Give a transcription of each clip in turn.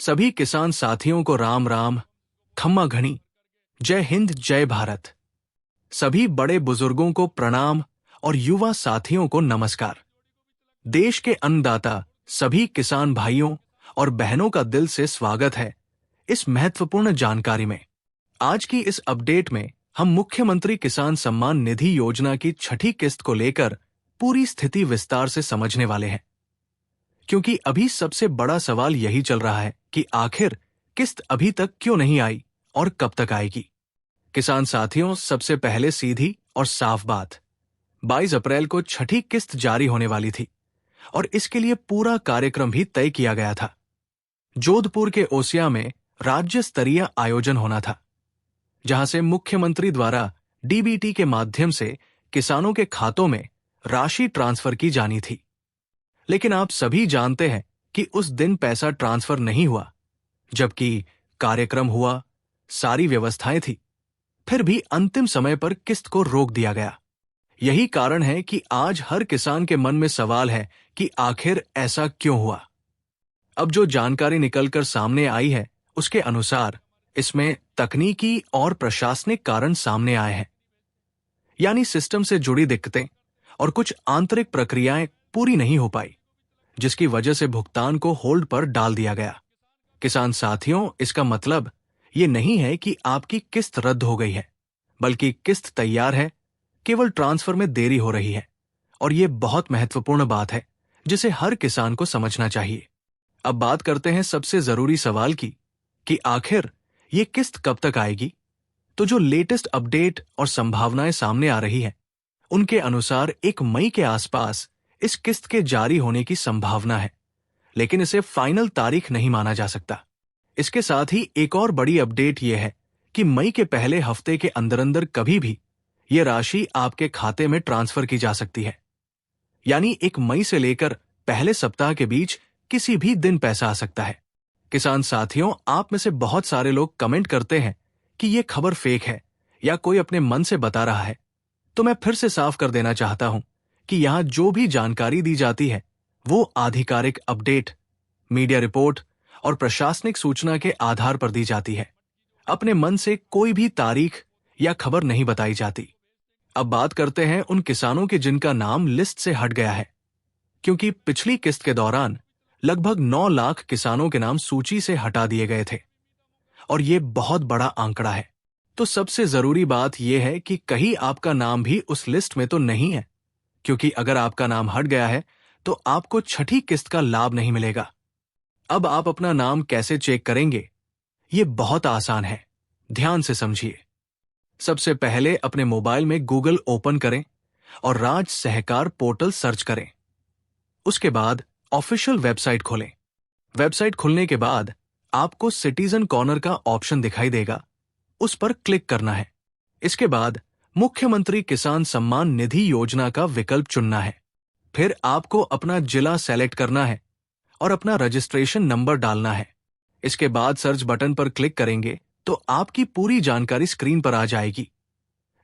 सभी किसान साथियों को राम राम, खम्मा घनी, जय हिंद जय भारत। सभी बड़े बुजुर्गों को प्रणाम और युवा साथियों को नमस्कार। देश के अन्नदाता सभी किसान भाइयों और बहनों का दिल से स्वागत है इस महत्वपूर्ण जानकारी में। आज की इस अपडेट में हम मुख्यमंत्री किसान सम्मान निधि योजना की छठी किस्त को लेकर पूरी स्थिति विस्तार से समझने वाले हैं, क्योंकि अभी सबसे बड़ा सवाल यही चल रहा है कि आखिर किस्त अभी तक क्यों नहीं आई और कब तक आएगी। किसान साथियों, सबसे पहले सीधी और साफ बात, 22 अप्रैल को छठी किस्त जारी होने वाली थी और इसके लिए पूरा कार्यक्रम भी तय किया गया था। जोधपुर के ओसिया में राज्य स्तरीय आयोजन होना था, जहां से मुख्यमंत्री द्वारा डीबीटी के माध्यम से किसानों के खातों में राशि ट्रांसफर की जानी थी। लेकिन आप सभी जानते हैं कि उस दिन पैसा ट्रांसफर नहीं हुआ, जबकि कार्यक्रम हुआ, सारी व्यवस्थाएं थी, फिर भी अंतिम समय पर किस्त को रोक दिया गया। यही कारण है कि आज हर किसान के मन में सवाल है कि आखिर ऐसा क्यों हुआ। अब जो जानकारी निकलकर सामने आई है, उसके अनुसार इसमें तकनीकी और प्रशासनिक कारण सामने आए हैं, यानी सिस्टम से जुड़ी दिक्कतें और कुछ आंतरिक प्रक्रियाएं पूरी नहीं हो पाई, जिसकी वजह से भुगतान को होल्ड पर डाल दिया गया। किसान साथियों, इसका मतलब ये नहीं है कि आपकी किस्त रद्द हो गई है, बल्कि किस्त तैयार है, केवल ट्रांसफर में देरी हो रही है। और ये बहुत महत्वपूर्ण बात है जिसे हर किसान को समझना चाहिए। अब बात करते हैं सबसे जरूरी सवाल की कि आखिर ये किस्त कब तक आएगी। तो जो लेटेस्ट अपडेट और संभावनाएं सामने आ रही है, उनके अनुसार 1 मई के आसपास इस किस्त के जारी होने की संभावना है, लेकिन इसे फाइनल तारीख नहीं माना जा सकता। इसके साथ ही एक और बड़ी अपडेट यह है कि मई के पहले हफ्ते के अंदर अंदर कभी भी यह राशि आपके खाते में ट्रांसफर की जा सकती है, यानी 1 मई से लेकर पहले सप्ताह के बीच किसी भी दिन पैसा आ सकता है। किसान साथियों, आप में से बहुत सारे लोग कमेंट करते हैं कि यह खबर फेक है या कोई अपने मन से बता रहा है, तो मैं फिर से साफ कर देना चाहता हूं कि यहां जो भी जानकारी दी जाती है वो आधिकारिक अपडेट, मीडिया रिपोर्ट और प्रशासनिक सूचना के आधार पर दी जाती है। अपने मन से कोई भी तारीख या खबर नहीं बताई जाती। अब बात करते हैं उन किसानों के जिनका नाम लिस्ट से हट गया है, क्योंकि पिछली किस्त के दौरान लगभग 9 लाख किसानों के नाम सूची से हटा दिए गए थे और ये बहुत बड़ा आंकड़ा है। तो सबसे जरूरी बात यह है कि कहीं आपका नाम भी उस लिस्ट में तो नहीं है, क्योंकि अगर आपका नाम हट गया है तो आपको छठी किस्त का लाभ नहीं मिलेगा। अब आप अपना नाम कैसे चेक करेंगे? ये बहुत आसान है, ध्यान से समझिए। सबसे पहले अपने मोबाइल में गूगल ओपन करें और राज्य सहकार पोर्टल सर्च करें। उसके बाद ऑफिशियल वेबसाइट खोलें। वेबसाइट खुलने के बाद आपको सिटीजन कॉर्नर का ऑप्शन दिखाई देगा, उस पर क्लिक करना है। इसके बाद मुख्यमंत्री किसान सम्मान निधि योजना का विकल्प चुनना है। फिर आपको अपना जिला सेलेक्ट करना है और अपना रजिस्ट्रेशन नंबर डालना है। इसके बाद सर्च बटन पर क्लिक करेंगे तो आपकी पूरी जानकारी स्क्रीन पर आ जाएगी,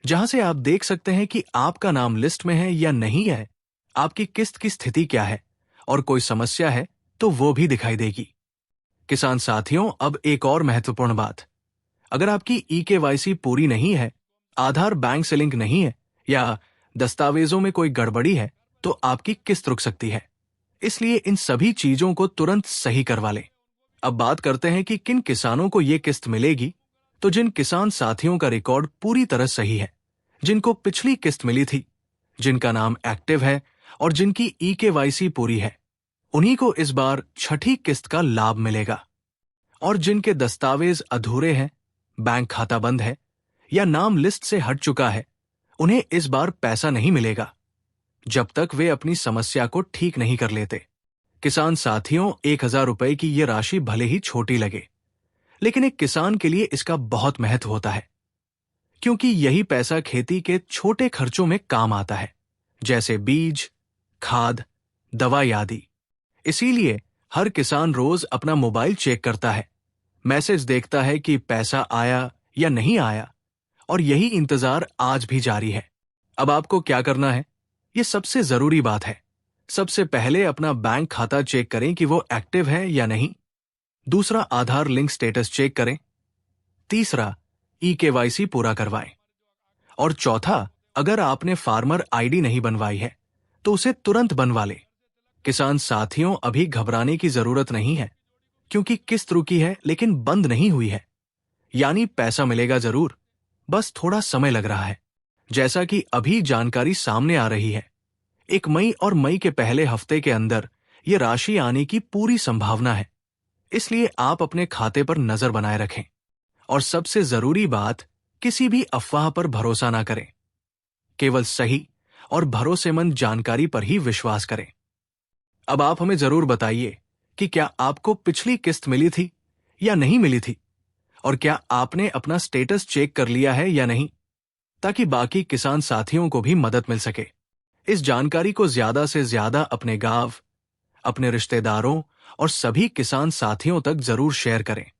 जहां से आप देख सकते हैं कि आपका नाम लिस्ट में है या नहीं है, आपकी किस्त की स्थिति क्या है और कोई समस्या है तो वो भी दिखाई देगी। किसान साथियों, अब एक और महत्वपूर्ण बात, अगर आपकी EKYC पूरी नहीं है, आधार बैंक से लिंक नहीं है या दस्तावेजों में कोई गड़बड़ी है तो आपकी किस्त रुक सकती है। इसलिए इन सभी चीजों को तुरंत सही करवा लें। अब बात करते हैं कि किन किसानों को ये किस्त मिलेगी। तो जिन किसान साथियों का रिकॉर्ड पूरी तरह सही है, जिनको पिछली किस्त मिली थी, जिनका नाम एक्टिव है और जिनकी EKYC पूरी है, उन्हीं को इस बार छठी किस्त का लाभ मिलेगा। और जिनके दस्तावेज अधूरे हैं, बैंक खाता बंद है या नाम लिस्ट से हट चुका है, उन्हें इस बार पैसा नहीं मिलेगा जब तक वे अपनी समस्या को ठीक नहीं कर लेते। किसान साथियों, 1000 रुपए की ये राशि भले ही छोटी लगे, लेकिन एक किसान के लिए इसका बहुत महत्व होता है, क्योंकि यही पैसा खेती के छोटे खर्चों में काम आता है, जैसे बीज, खाद, दवाई आदि। इसीलिए हर किसान रोज अपना मोबाइल चेक करता है, मैसेज देखता है कि पैसा आया या नहीं आया, और यही इंतजार आज भी जारी है। अब आपको क्या करना है, ये सबसे जरूरी बात है। सबसे पहले अपना बैंक खाता चेक करें कि वो एक्टिव है या नहीं। दूसरा, आधार लिंक स्टेटस चेक करें। तीसरा, ई-केवाईसी पूरा करवाएं। और चौथा, अगर आपने फार्मर आईडी नहीं बनवाई है तो उसे तुरंत बनवा लें। किसान साथियों, अभी घबराने की जरूरत नहीं है, क्योंकि किस्त रुकी है लेकिन बंद नहीं हुई है। यानी पैसा मिलेगा जरूर, बस थोड़ा समय लग रहा है। जैसा कि अभी जानकारी सामने आ रही है, 1 मई और मई के पहले हफ्ते के अंदर ये राशि आने की पूरी संभावना है। इसलिए आप अपने खाते पर नजर बनाए रखें। और सबसे जरूरी बात, किसी भी अफवाह पर भरोसा ना करें। केवल सही और भरोसेमंद जानकारी पर ही विश्वास करें। अब आप हमें जरूर बताइए कि क्या आपको पिछली किस्त मिली थी या नहीं मिली थी, और क्या आपने अपना स्टेटस चेक कर लिया है या नहीं, ताकि बाकी किसान साथियों को भी मदद मिल सके। इस जानकारी को ज्यादा से ज्यादा अपने गांव, अपने रिश्तेदारों और सभी किसान साथियों तक जरूर शेयर करें,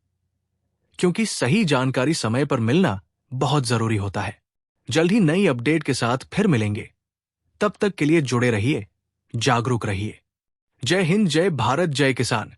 क्योंकि सही जानकारी समय पर मिलना बहुत जरूरी होता है। जल्द ही नई अपडेट के साथ फिर मिलेंगे। तब तक के लिए जुड़े रहिए, जागरूक रहिए। जय हिंद, जय भारत, जय किसान।